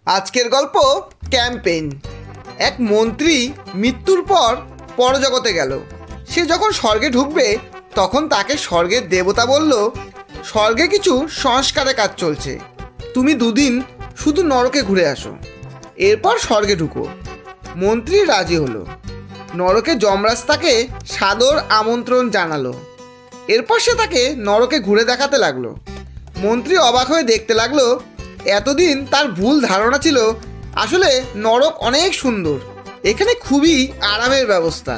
আজকের গল্প ক্যাম্পেইন। এক মন্ত্রী মৃত্যুর পর পরজগতে গেল। সে যখন স্বর্গে ঢুকবে তখন তাকে স্বর্গের দেবতা বলল, স্বর্গে কিছু সংস্কারের কাজ চলছে, তুমি দুদিন শুধু নরকে ঘুরে আসো, এরপর স্বর্গে ঢুকো। মন্ত্রী রাজি হলো। নরকে যমরাজ তাকে সাদর আমন্ত্রণ জানালো। এরপর সে তাকে নরকে ঘুরে দেখাতে লাগলো। মন্ত্রী অবাক হয়ে দেখতে লাগলো। এতদিন তার ভুল ধারণা ছিল আসলে নরক অনেক সুন্দর। এখানে খুবই আরামের ব্যবস্থা,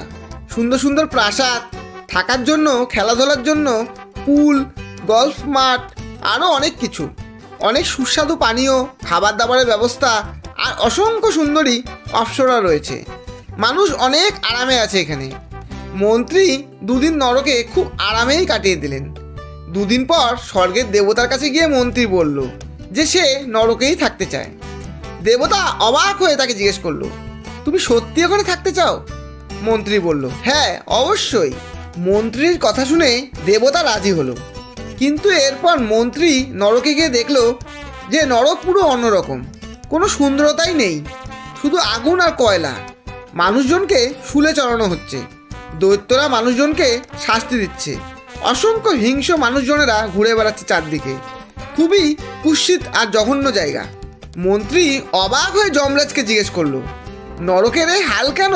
সুন্দর সুন্দর প্রাসাদ, থাকার জন্য, খেলাধুলার জন্য পুল, গলফ মাঠ, আরও অনেক কিছু, অনেক সুস্বাদু পানীয়, খাবার দাবারের ব্যবস্থা আর অসংখ্য সুন্দরী অপ্সরা রয়েছে। মানুষ অনেক আরামে আছে এখানে। মন্ত্রী দুদিন নরকে খুব আরামেই কাটিয়ে দিলেন। দুদিন পর স্বর্গের দেবতার কাছে গিয়ে মন্ত্রী বলল যে সে নরকেই থাকতে চায়। দেবতা অবাক হয়ে তাকে জিজ্ঞেস করলো, তুমি সত্যি ওখানে থাকতে চাও? মন্ত্রী বলল, হ্যাঁ অবশ্যই। মন্ত্রীর কথা শুনে দেবতা রাজি হলো। কিন্তু এরপর মন্ত্রী নরকে গিয়ে দেখলো যে নরক পুরো অন্যরকম। কোনো সুন্দরতাই নেই, শুধু আগুন আর কয়লা। মানুষজনকে শুলে চড়ানো হচ্ছে, দৈত্যরা মানুষজনকে শাস্তি দিচ্ছে, অসংখ্য হিংস্র মানুষজনেরা ঘুরে বেড়াচ্ছে চারদিকে। খুবই কুৎসিত আর জঘন্য জায়গা। মন্ত্রী অবাক হয়ে যমরাজকে জিজ্ঞেস করলো, নরকের এই হাল কেন?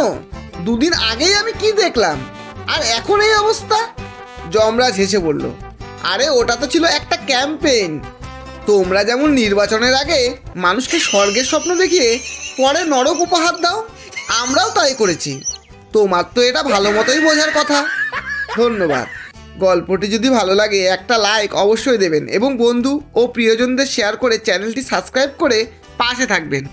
দুদিন আগেই আমি কি দেখলাম, আর এখন এই অবস্থা? যমরাজ হেসে বলল, আরে ওটা তো ছিল একটা ক্যাম্পেইন। তোমরা যেমন নির্বাচনের আগে মানুষকে স্বর্গের স্বপ্ন দেখিয়ে পরে নরক উপহার দাও, আমরাও তাই করেছি। তোমার তো এটা ভালো মতোই বোঝার কথা। ধন্যবাদ। গল্পটি যদি ভালো লাগে একটা লাইক অবশ্যই দেবেন এবং বন্ধু ও প্রিয়জনদের শেয়ার করে চ্যানেলটি সাবস্ক্রাইব করে পাশে থাকবেন।